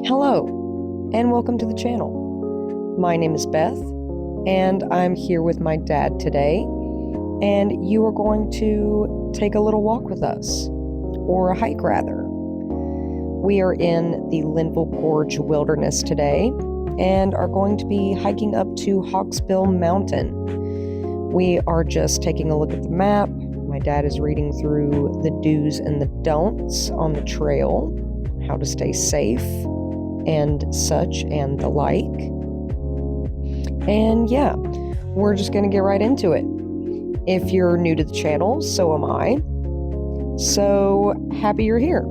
Hello, and welcome to the channel. My name is Beth, and I'm here with my dad today, and you are going to take a little walk with us, or a hike rather. We are in the Linville Gorge wilderness today, and are going to be hiking up to Hawksbill Mountain. We are just taking a look at the map. My dad is reading through the do's and the don'ts on the trail, how to stay safe, and such and the like. And yeah, we're just gonna get right into it. If you're new to the channel, so am I. So happy you're here.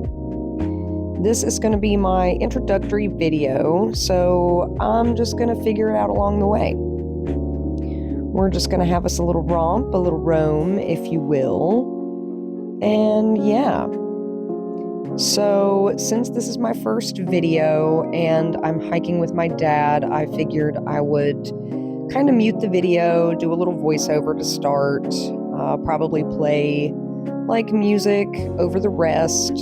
This is gonna be my introductory video, so I'm just gonna figure it out along the way. We're just gonna have us a little romp, a little roam, if you will. And yeah. So, since this is my first video and I'm hiking with my dad, I figured I would kind of mute the video, do a little voiceover to start, probably play like music over the rest,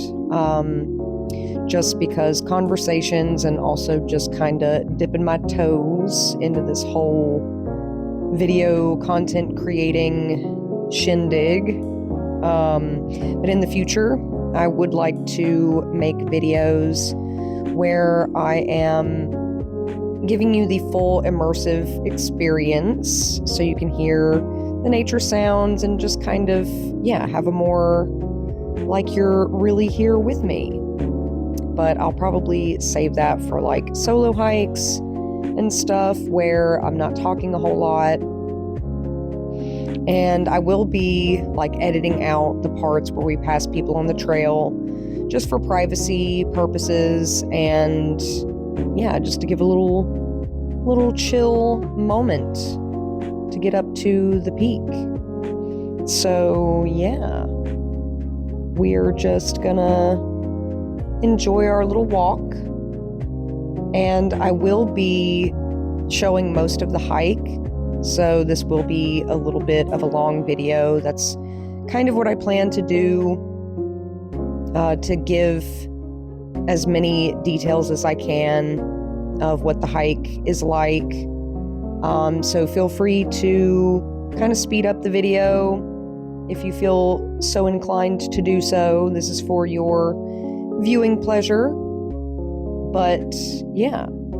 just because conversations and also just kind of dipping my toes into this whole video content creating shindig. But in the future, I would like to make videos where I am giving you the full immersive experience so you can hear the nature sounds and just kind of, have a more like you're really here with me. But I'll probably save that for like solo hikes and stuff where I'm not talking a whole lot. And I will be like editing out the parts where we pass people on the trail just for privacy purposes and just to give a little chill moment to get up to the peak. So we're just gonna enjoy our little walk, and I will be showing most of the hike. So this will be a little bit of a long video. That's kind of what I plan to do, to give as many details as I can of what the hike is like. So feel free to kind of speed up the video if you feel so inclined to do so. This is for your viewing pleasure. But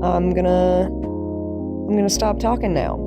I'm gonna stop talking now.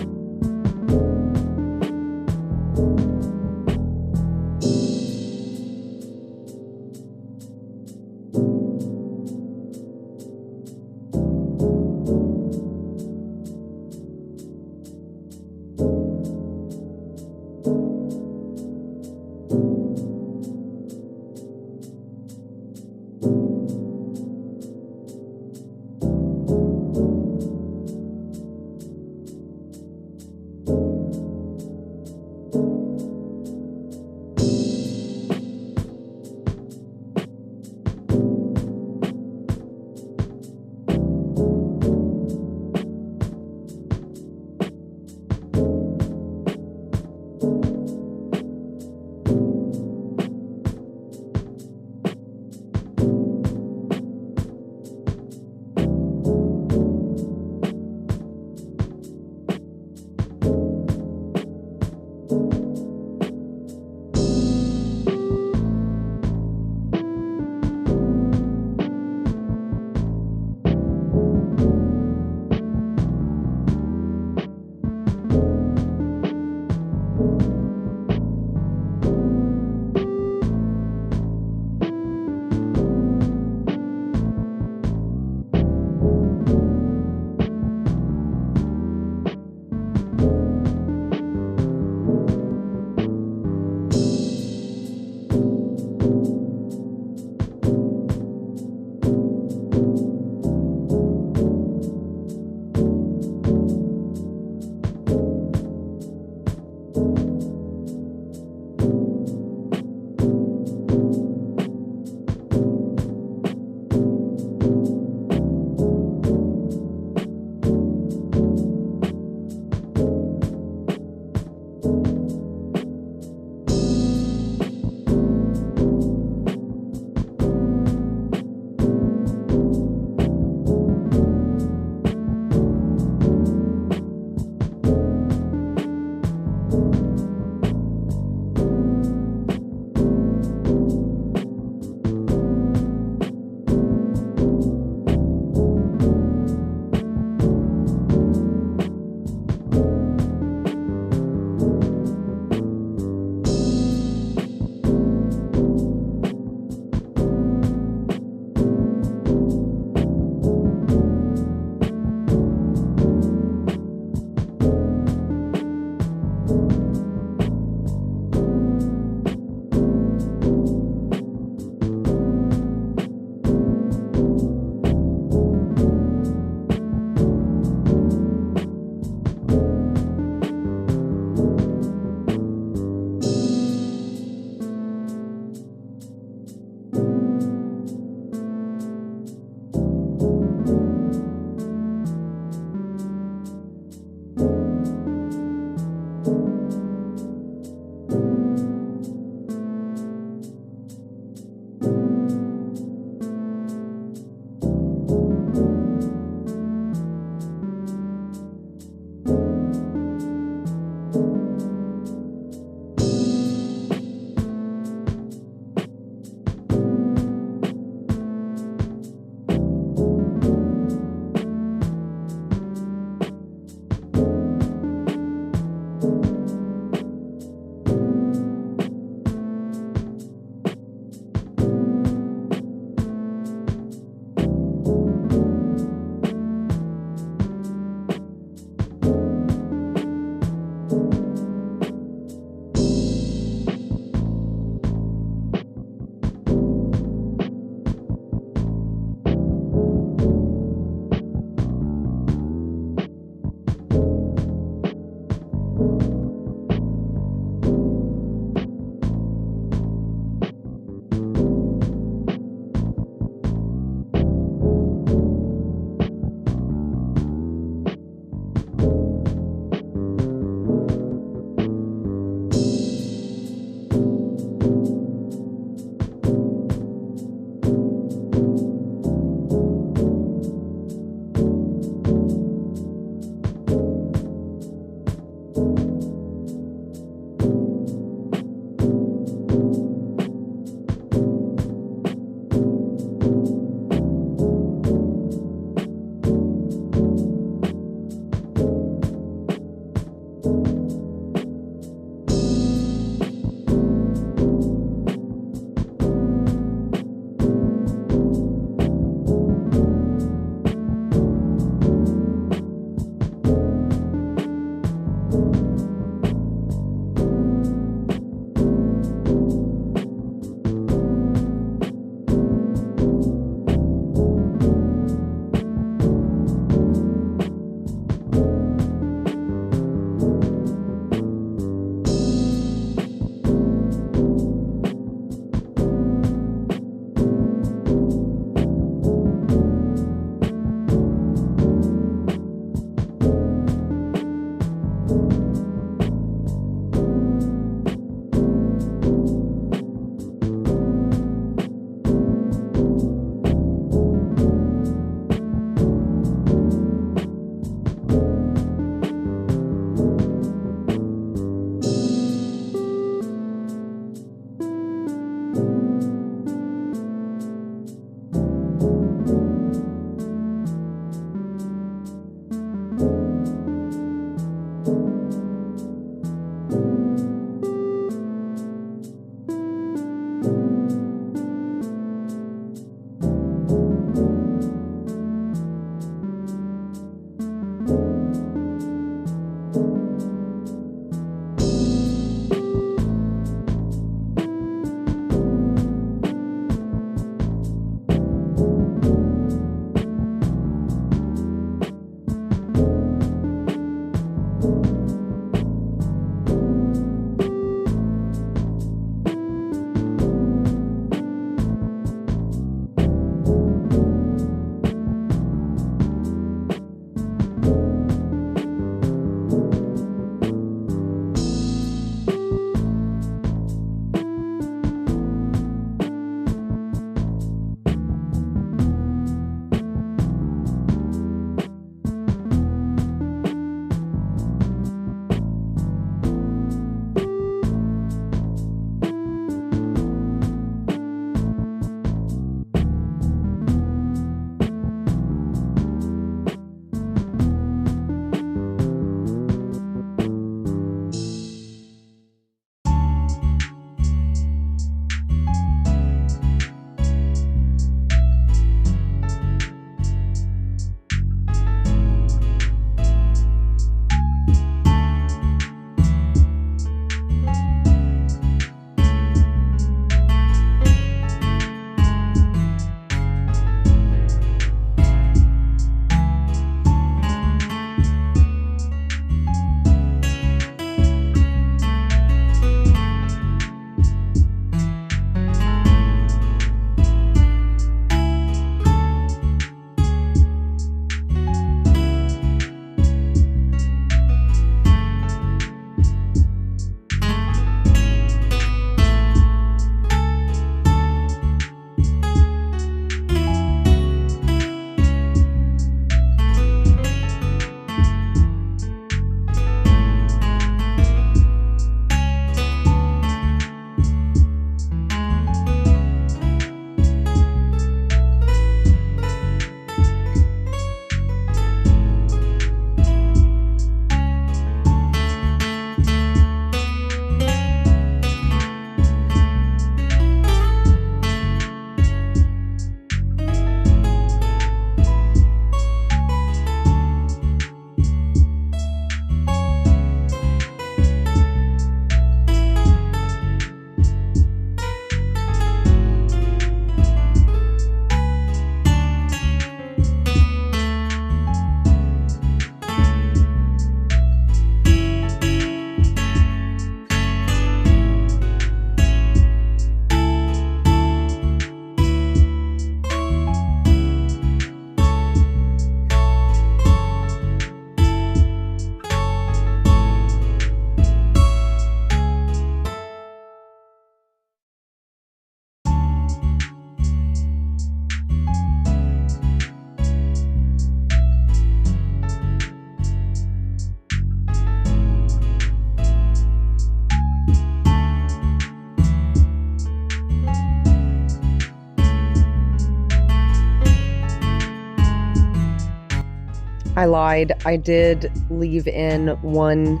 I lied. I did leave in one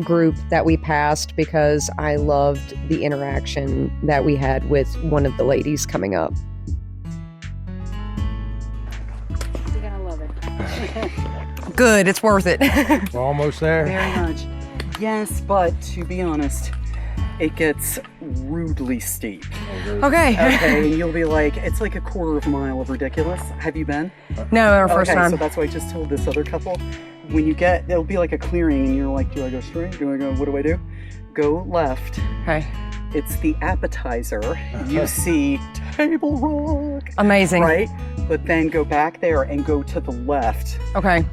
group that we passed because I loved the interaction that we had with one of the ladies coming up. You're gonna love it. Good, it's worth it. We're almost there. Very much. Yes, but to be honest, it gets rudely steep. Okay. Okay, and you'll be like, it's like a quarter of a mile of ridiculous. Have you been? No, our first Okay, time. so that's why I just told this other couple. When you get, there'll be like a clearing and you're like, do I go straight? Do I go, what do I do? Go left. Okay. It's the appetizer. You see Table Rock. Amazing. Right? But then go back there and go to the left. Okay.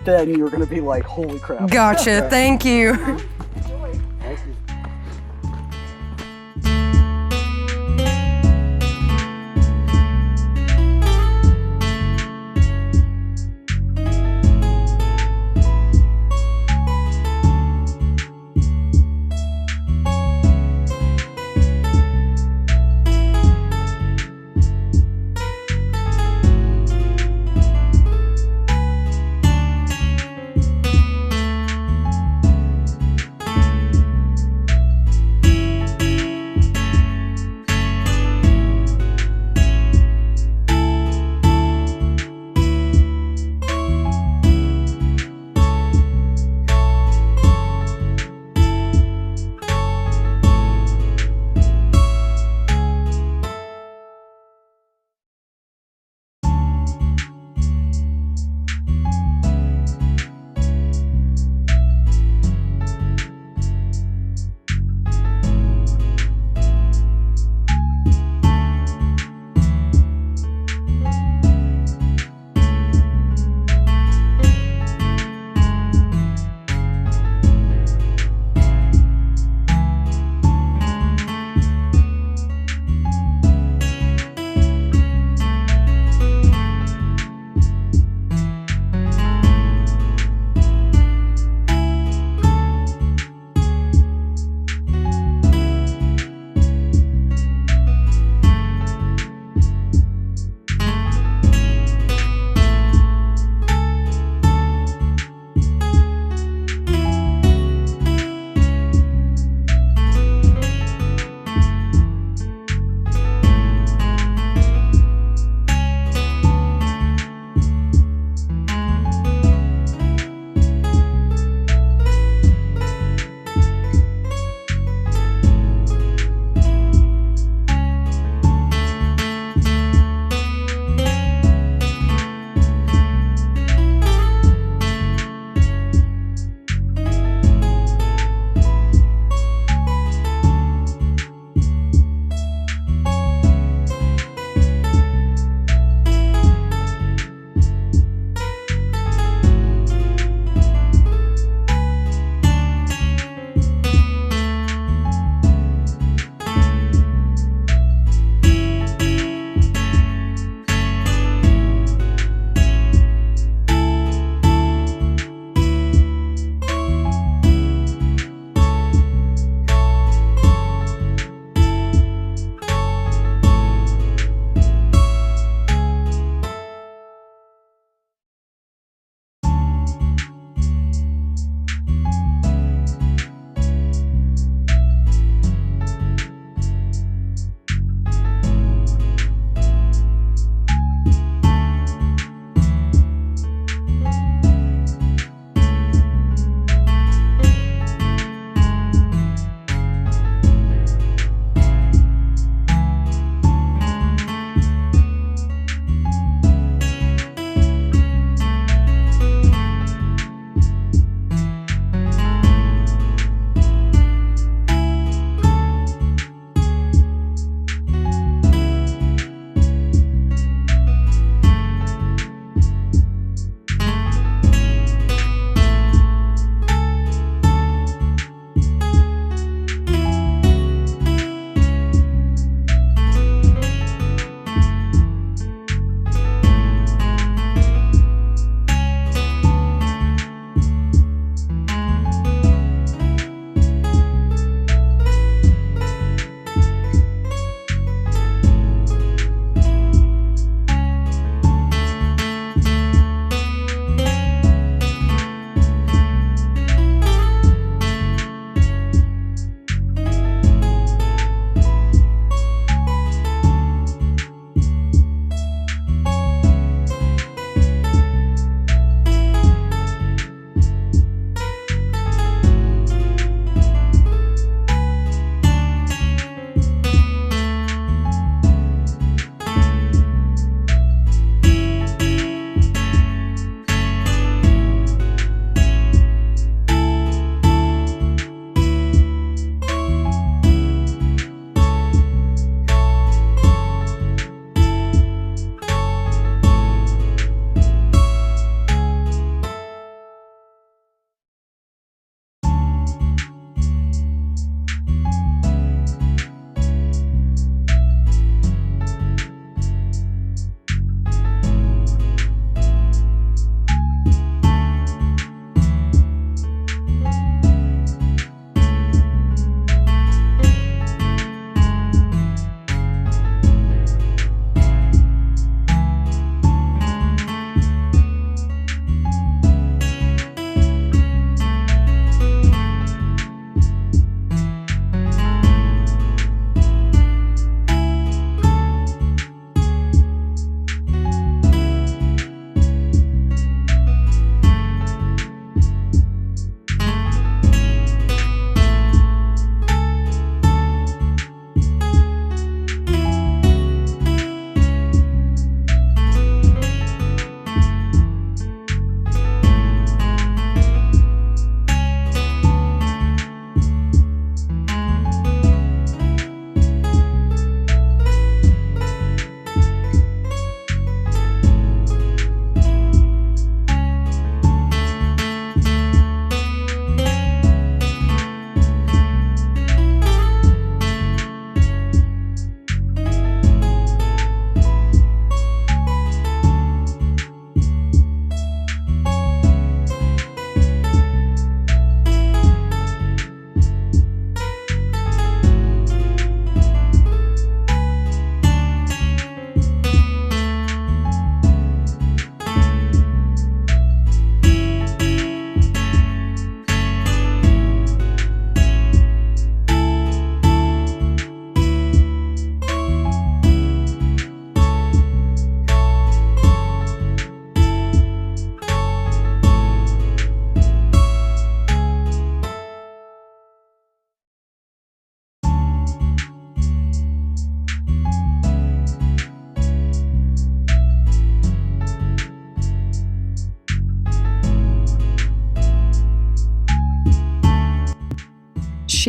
Then you're going to be like, holy crap. Gotcha. Thank you. Thank you.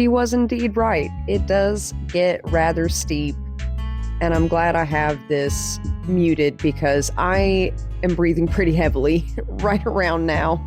she was indeed right. It does get rather steep, and I'm glad I have this muted because I am breathing pretty heavily right around now.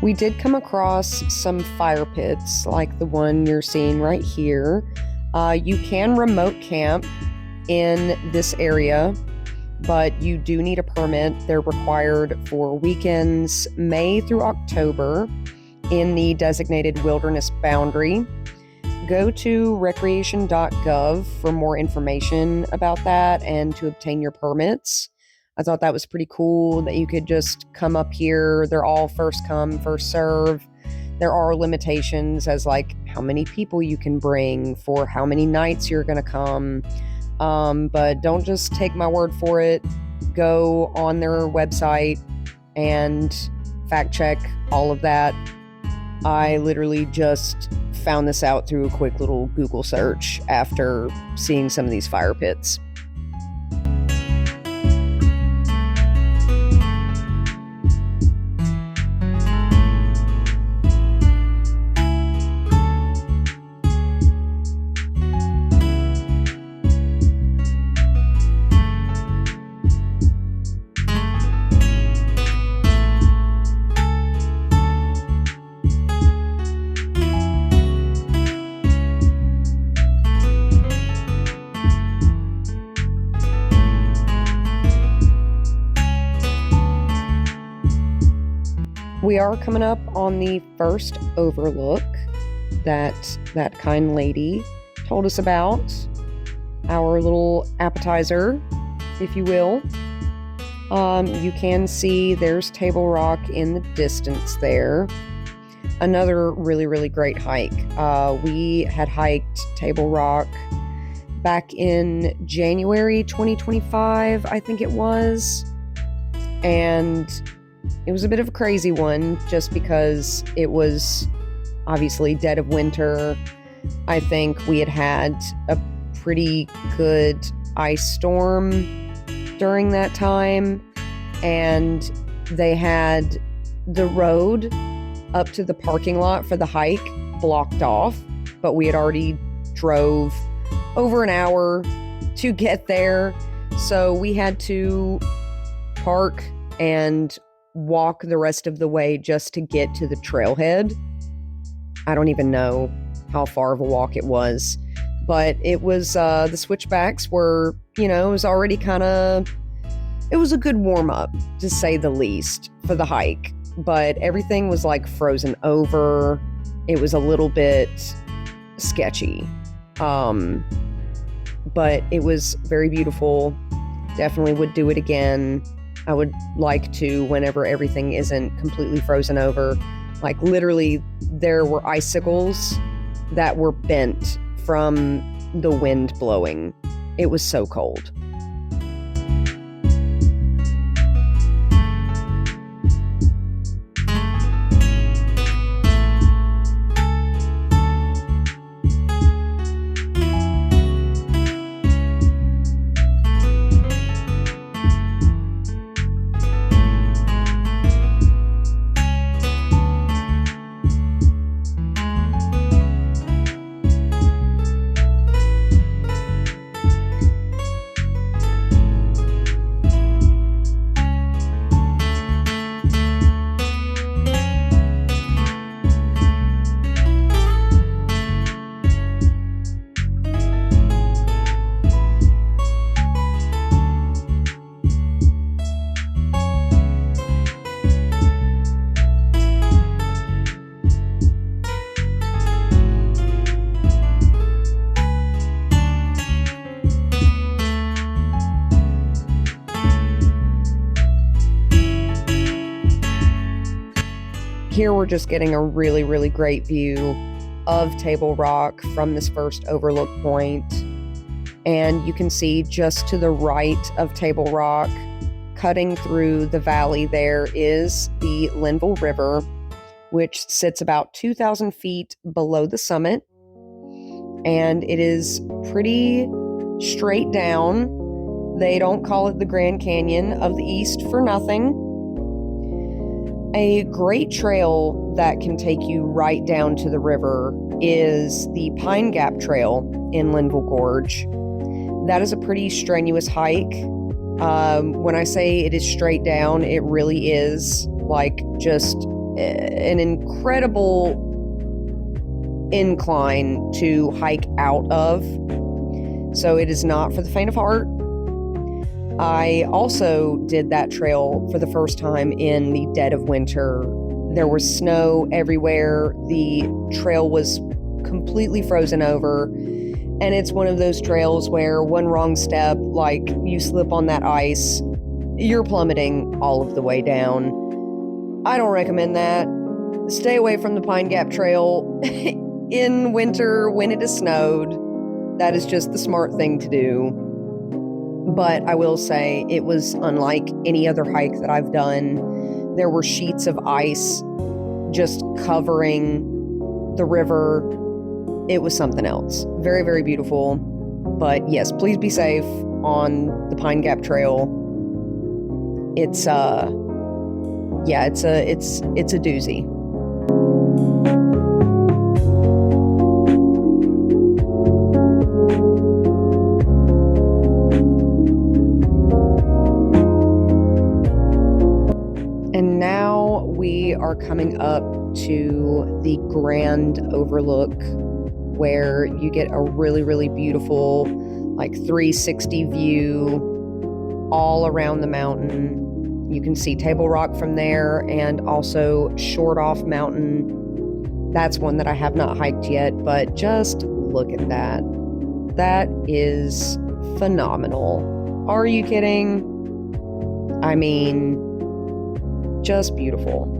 We did come across some fire pits like the one you're seeing right here. You can remote camp in this area, but you do need a permit. They're required for weekends, May through October, in the designated wilderness boundary. Go to recreation.gov for more information about that and to obtain your permits. I thought that was pretty cool that you could just come up here. They're all first come, first serve. There are limitations as like how many people you can bring for how many nights you're going to come. But don't just take my word for it. Go on their website and fact check all of that. I literally just found this out through a quick little Google search after seeing some of these fire pits. We are coming up on the first overlook. that kind lady told us about, our little appetizer, if you will. You can see there's Table Rock in the distance there. Another really, really great hike. We had hiked Table Rock back in January 2025, I think it was. And it was a bit of a crazy one just because it was obviously dead of winter. I think we had a pretty good ice storm during that time, and they had the road up to the parking lot for the hike blocked off, but we had already drove over an hour to get there, so we had to park and walk the rest of the way just to get to the trailhead. I don't even know how far of a walk it was, but it was, the switchbacks were, it was already it was a good warm-up, to say the least, for the hike, but everything was like frozen over. It was a little bit sketchy, but it was very beautiful. Definitely would do it again. I would like to, whenever everything isn't completely frozen over. Like literally there were icicles that were bent from the wind blowing. It was so cold. Here we're just getting a really, really great view of Table Rock from this first overlook point. And you can see just to the right of Table Rock, cutting through the valley, there is the Linville River, which sits about 2,000 feet below the summit. And it is pretty straight down. They don't call it the Grand Canyon of the East for nothing. A great trail that can take you right down to the river is the Pine Gap Trail in Linville Gorge. That is a pretty strenuous hike. When I say it is straight down, it really is like just an incredible incline to hike out of. So it is not for the faint of heart. I also did that trail for the first time in the dead of winter. There was snow everywhere. The trail was completely frozen over. And it's one of those trails where one wrong step, like you slip on that ice, you're plummeting all of the way down. I don't recommend that. Stay away from the Pine Gap Trail in winter when it has snowed. That is just the smart thing to do. But I will say it was unlike any other hike that I've done. There were sheets of ice just covering the river. It was something else. Very, very beautiful. But yes, please be safe on the Pine Gap Trail. It's a doozy. And now we are coming up to the grand overlook where you get a really, really beautiful, like 360 view all around the mountain. You can see Table Rock from there and also Short Off Mountain. That's one that I have not hiked yet, but just look at that. That is phenomenal. Are you kidding? I mean, just beautiful.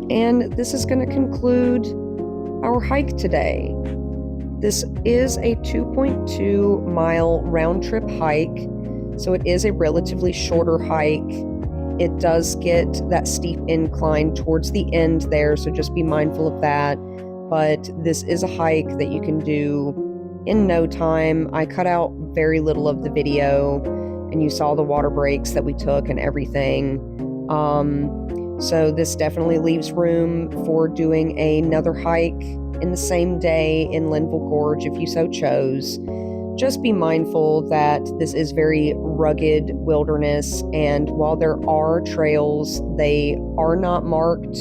And this is going to conclude our hike today. This is a 2.2 mile round trip hike, so it is a relatively shorter hike. It does get that steep incline towards the end there, so just be mindful of that. But this is a hike that you can do in no time. I cut out very little of the video, and you saw the water breaks that we took and everything. So this definitely leaves room for doing another hike in the same day in Linville Gorge if you so chose. Just be mindful that this is very rugged wilderness, and while there are trails, they are not marked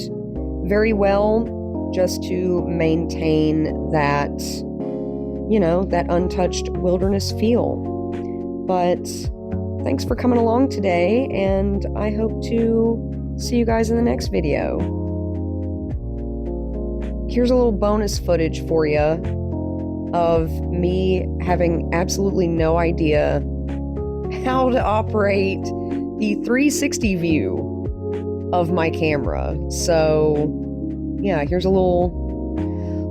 very well, just to maintain that, that untouched wilderness feel. But thanks for coming along today, and I hope to see you guys in the next video. Here's a little bonus footage for you of me having absolutely no idea how to operate the 360 view of my camera. So yeah, here's a little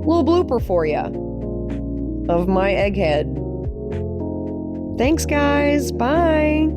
blooper for you of my egghead. Thanks guys, bye.